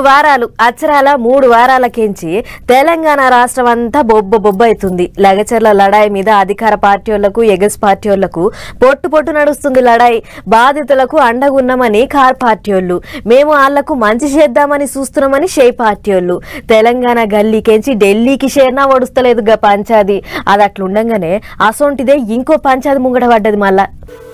వారాలు అచ్చరాల 3 వారాలకించి తెలంగాణ రాష్ట్రం అంతా బొబ్బ అవుతుంది. లగచర్ల లడాయి మీద అధికార పార్టీలకు ఎగస్ పార్టీలకు పొట్టు నడుస్తుంది లడాయి. బాధితులకు అండగున్నామని కార్ పార్టీలు, మేము వాళ్లకు మంచి చేద్దామని చూస్తున్నామని షే పార్టీలు. తెలంగాణ గల్లీకెంచి ఢిల్లీకి షేర్నా వడుస్తలేదుగా పంచాది. అది అట్లుండగానే అసొంటిదే ఇంకో పంచాది ముంగడ పడ్డది. మళ్ళా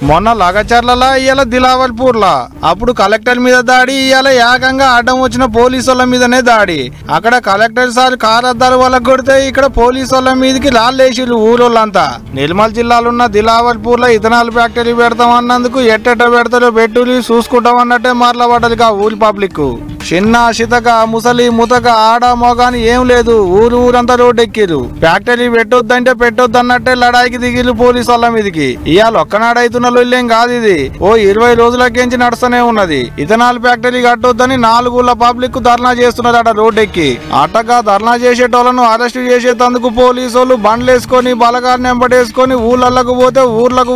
మొన్న లగచర్లలో ఇవాళ దిలావల్పూర్లా అప్పుడు కలెక్టర్ మీద దాడి, ఇవాళ ఏకంగా అడ్డం వచ్చిన పోలీసుల మీదనే దాడి. అక్కడ కలెక్టర్ సార్ కార్ అద్దాలు వాళ్ళకి కొడితే ఇక్కడ పోలీసుల మీదకి లాల్లేసిరు ఊరోళ్ళంతా. నిర్మల్ జిల్లాలున్న దిలావల్పూర్లో ఇథనాల్ ఫ్యాక్టరీ పెడతామన్నందుకు ఎట్టెట్ట పెడతారో పెట్టులు చూసుకుంటామన్నట్టే మార్లబడ్డది కా ఊరి పబ్లిక్. చిన్న చితక ముసలి ముతక ఆడ మోగాని ఏం లేదు, ఊరంతా రోడ్డెక్కిరు. ఫ్యాక్టరీ పెట్టొద్దంటే పెట్టొద్దు అన్నట్టే లడాయికి దిగిరు పోలీసుల మీదకి. ఇవాళ ఒక్కనాడైతున్న లొల్లేం కాదు ఇది, ఓ 20 రోజులకించి నడుస్తూనే ఉన్నది. ఇథనాల్ ఫ్యాక్టరీ కట్టొద్దని 4 ఊళ్ళ పబ్లిక్ ధర్నా చేస్తున్నారట రోడ్డెక్కి. అట్టగా ధర్నా చేసేటోళ్లను అరెస్ట్ చేసేందుకు పోలీసులు బండ్లేసుకొని బలగాన్ని ఎంబడేసుకొని ఊళ్ళకు పోతే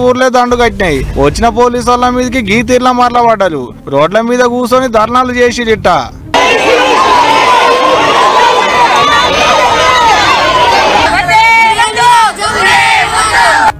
ఊర్లే దండు కట్టినాయి. వచ్చిన పోలీసుల మీదకి గీతీర్ల మార్లబడ్డారు. రోడ్ల మీద కూర్చొని ధర్నాలు చేసిరిట్ట.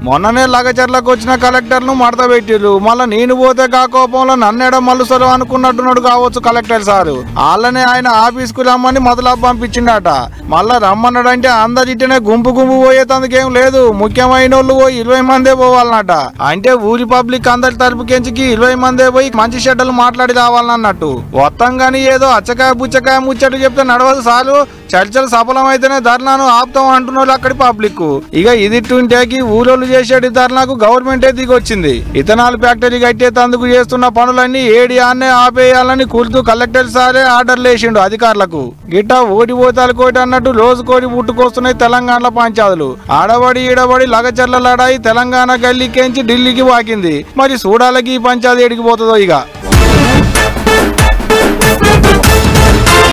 మొన్ననే లగచర్లకు వచ్చిన కలెక్టర్ను మడత పెట్టిరు. మళ్ళా నేను పోతే కాకోపంలో నన్నేడం మల్లుసరు అనుకున్నట్టున్నాడు కావచ్చు కలెక్టర్ సారు. వాళ్ళనే ఆయన ఆఫీస్కు రమ్మని మొదలబ్బ పంపించిండట. మళ్ళా రమ్మన్నాడంటే అందరిటనే గుంపు పోయేందుకేం లేదు, ముఖ్యమైన వాళ్ళు 20 మందే పోవాలన్నట. అంటే ఊరి పబ్లిక్ అందరి తరపుకెంచికి 20 మందే పోయి మంచి షెడ్డలు మాట్లాడి రావాలన్నట్టు. మొత్తం గానీ ఏదో అచ్చకాయ బుచ్చకాయ ముచ్చట్టు చెప్తే నడవదు సారు. చర్చలు సఫలమైతేనే ధర్నాను ఆపుతాం అంటున్నారు అక్కడి పబ్లిక్. ఇక ఇదిట్టుంటేకి ఊరోళ్ళు చేసేటి ధర్నాకు గవర్నమెంటే దిగొచ్చింది. ఇథనాల్ ఫ్యాక్టరీ కట్టేందుకు చేస్తున్న పనులన్నీ ఏడి ఆన్నే ఆపేయాలని కూర్చు కలెక్టర్ సారే ఆర్డర్లు వేసిండు అధికారులకు. గిట్టా ఓడిపోతాలు కోటి అన్నట్టు రోజు కోడి పుట్టుకొస్తున్నాయి తెలంగాణలో పంచాదులు. ఆడబడి ఈడబడి లగచర్ల లడాయి తెలంగాణ గల్లీకెంచి ఢిల్లీకి వాకింది. మరి చూడాలకి ఈ పంచాది ఎడిగిపోతుందో ఇక.